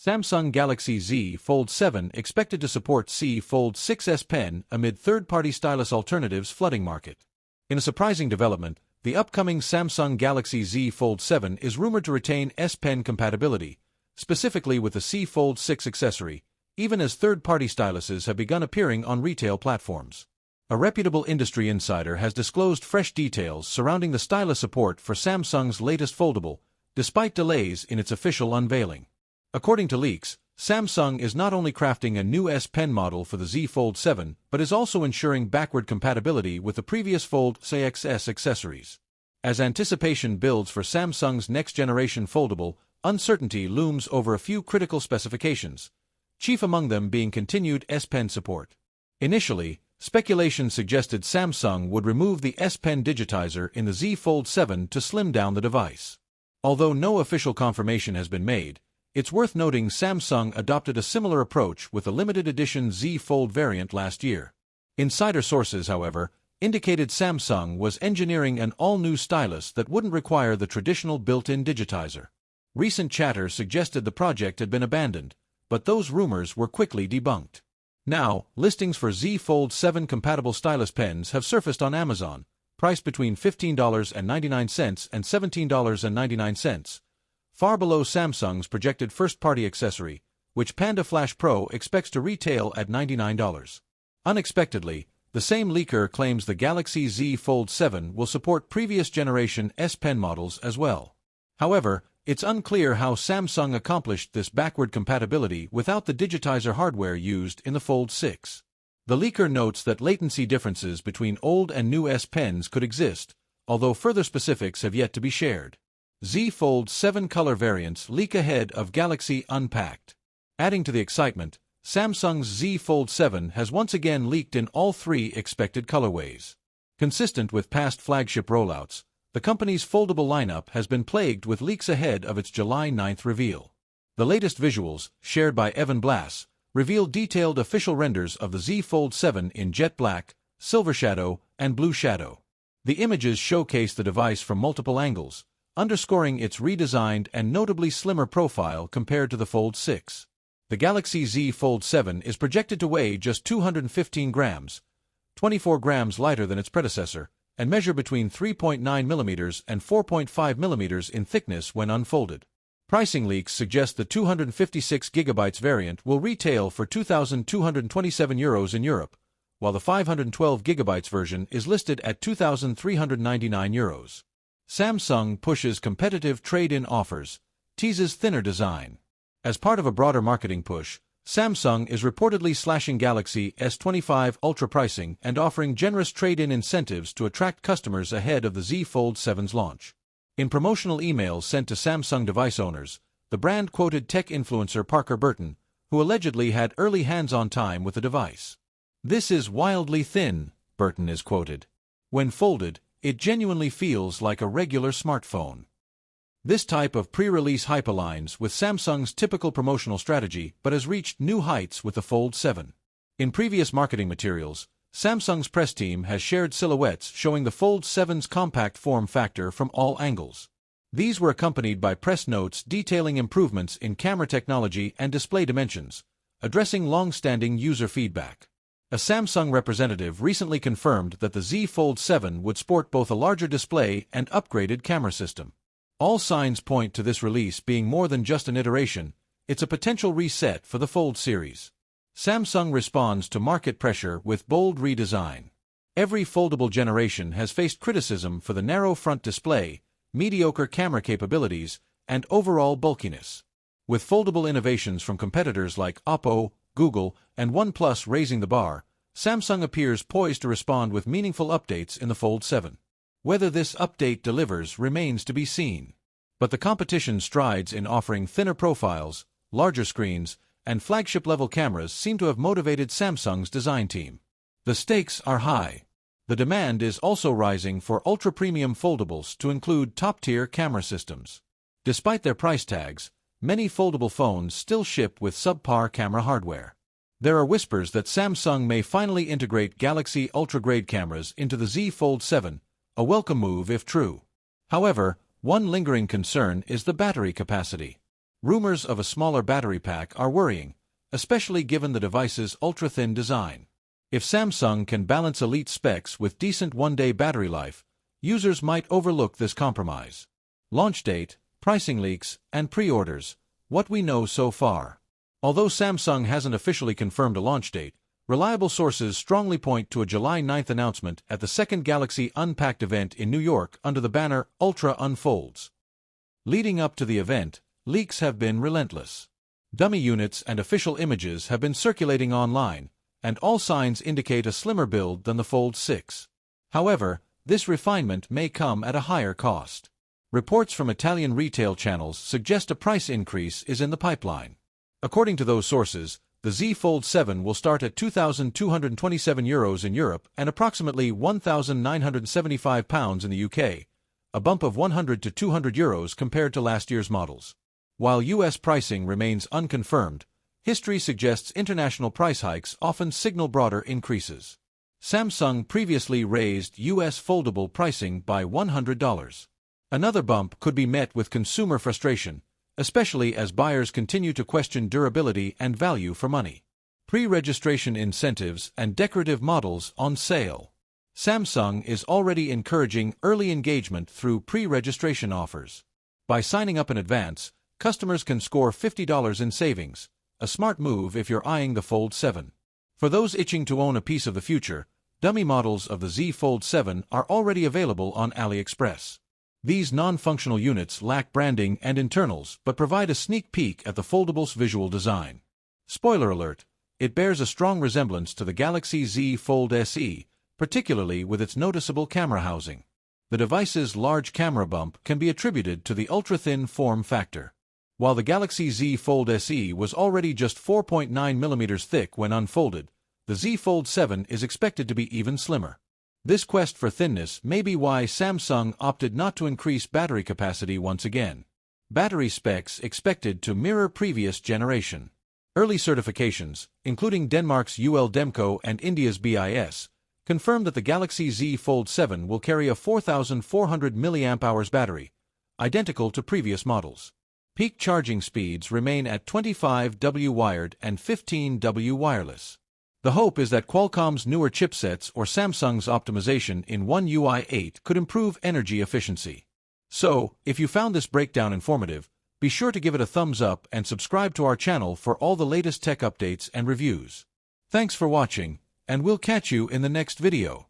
Samsung Galaxy Z Fold7 expected to support Z Fold6 S Pen amid third-party stylus alternatives flooding market. In a surprising development, the upcoming Samsung Galaxy Z Fold7 is rumored to retain S Pen compatibility, specifically with the Z Fold6 accessory, even as third-party styluses have begun appearing on retail platforms. A reputable industry insider has disclosed fresh details surrounding the stylus support for Samsung's latest foldable, despite delays in its official unveiling. According to leaks, Samsung is not only crafting a new S Pen model for the Z Fold7, but is also ensuring backward compatibility with the previous Fold6 accessories. As anticipation builds for Samsung's next-generation foldable, uncertainty looms over a few critical specifications, chief among them being continued S Pen support. Initially, speculation suggested Samsung would remove the S Pen digitizer in the Z Fold7 to slim down the device. Although no official confirmation has been made, it's worth noting Samsung adopted a similar approach with the limited edition Z Fold variant last year. Insider sources, however, indicated Samsung was engineering an all-new stylus that wouldn't require the traditional built-in digitizer. Recent chatter suggested the project had been abandoned, but those rumors were quickly debunked. Now, listings for Z Fold7 compatible stylus pens have surfaced on Amazon, priced between $15.99 and $17.99. Far below Samsung's projected first-party accessory, which Panda Flash Pro expects to retail at $99. Unexpectedly, the same leaker claims the Galaxy Z Fold7 will support previous generation S Pen models as well. However, it's unclear how Samsung accomplished this backward compatibility without the digitizer hardware used in the Fold6. The leaker notes that latency differences between old and new S Pens could exist, although further specifics have yet to be shared. Z Fold7 color variants leak ahead of Galaxy Unpacked. Adding to the excitement, Samsung's Z Fold7 has once again leaked in all three expected colorways. Consistent with past flagship rollouts, the company's foldable lineup has been plagued with leaks ahead of its July 9th reveal. The latest visuals, shared by Evan Blass, reveal detailed official renders of the Z Fold7 in jet black, silver shadow, and blue shadow. The images showcase the device from multiple angles, underscoring its redesigned and notably slimmer profile compared to the Fold6. The Galaxy Z Fold7 is projected to weigh just 215 grams, 24 grams lighter than its predecessor, and measure between 3.9 mm and 4.5 mm in thickness when unfolded. Pricing leaks suggest the 256GB variant will retail for €2,227 in Europe, while the 512GB version is listed at €2,399. Samsung pushes competitive trade-in offers, teases thinner design. As part of a broader marketing push, Samsung is reportedly slashing Galaxy S25 Ultra pricing and offering generous trade-in incentives to attract customers ahead of the Z Fold7's launch. In promotional emails sent to Samsung device owners, the brand quoted tech influencer Parker Burton, who allegedly had early hands-on time with the device. "This is wildly thin," Burton is quoted. "When folded, it genuinely feels like a regular smartphone." This type of pre-release hype aligns with Samsung's typical promotional strategy but has reached new heights with the Fold7. In previous marketing materials, Samsung's press team has shared silhouettes showing the Fold7's compact form factor from all angles. These were accompanied by press notes detailing improvements in camera technology and display dimensions, addressing long-standing user feedback. A Samsung representative recently confirmed that the Z Fold7 would sport both a larger display and upgraded camera system. All signs point to this release being more than just an iteration, it's a potential reset for the Fold series. Samsung responds to market pressure with bold redesign. Every foldable generation has faced criticism for the narrow front display, mediocre camera capabilities, and overall bulkiness. With foldable innovations from competitors like Oppo, Google, and OnePlus raising the bar, Samsung appears poised to respond with meaningful updates in the Fold7. Whether this update delivers remains to be seen. But the competition strides in offering thinner profiles, larger screens, and flagship-level cameras seem to have motivated Samsung's design team. The stakes are high. The demand is also rising for ultra-premium foldables to include top-tier camera systems. Despite their price tags, many foldable phones still ship with subpar camera hardware. There are whispers that Samsung may finally integrate Galaxy Ultra-grade cameras into the Z Fold7, a welcome move if true. However, one lingering concern is the battery capacity. Rumors of a smaller battery pack are worrying, especially given the device's ultra-thin design. If Samsung can balance elite specs with decent one-day battery life, users might overlook this compromise. Launch date, pricing leaks, and pre-orders. What we know so far. Although Samsung hasn't officially confirmed a launch date, reliable sources strongly point to a July 9th announcement at the second Galaxy Unpacked event in New York under the banner Ultra Unfolds. Leading up to the event, leaks have been relentless. Dummy units and official images have been circulating online, and all signs indicate a slimmer build than the Fold 6. However, this refinement may come at a higher cost. Reports from Italian retail channels suggest a price increase is in the pipeline. According to those sources, the Z Fold7 will start at €2,227 in Europe and approximately £1,975 in the UK, a bump of €100 to €200 compared to last year's models. While US pricing remains unconfirmed, history suggests international price hikes often signal broader increases. Samsung previously raised US foldable pricing by $100. Another bump could be met with consumer frustration, especially as buyers continue to question durability and value for money. Pre-registration incentives and decorative models on sale. Samsung is already encouraging early engagement through pre-registration offers. By signing up in advance, customers can score $50 in savings, a smart move if you're eyeing the Fold 7. For those itching to own a piece of the future, dummy models of the Z Fold 7 are already available on AliExpress. These non-functional units lack branding and internals but provide a sneak peek at the foldable's visual design. Spoiler alert, it bears a strong resemblance to the Galaxy Z Fold SE, particularly with its noticeable camera housing. The device's large camera bump can be attributed to the ultra-thin form factor. While the Galaxy Z Fold SE was already just 4.9 mm thick when unfolded, the Z Fold 7 is expected to be even slimmer. This quest for thinness may be why Samsung opted not to increase battery capacity once again. Battery specs expected to mirror previous generation. Early certifications, including Denmark's UL Demco and India's BIS, confirm that the Galaxy Z Fold 7 will carry a 4,400 mAh battery, identical to previous models. Peak charging speeds remain at 25W wired and 15W wireless. The hope is that Qualcomm's newer chipsets or Samsung's optimization in One UI 8 could improve energy efficiency. So, if you found this breakdown informative, be sure to give it a thumbs up and subscribe to our channel for all the latest tech updates and reviews. Thanks for watching, and we'll catch you in the next video.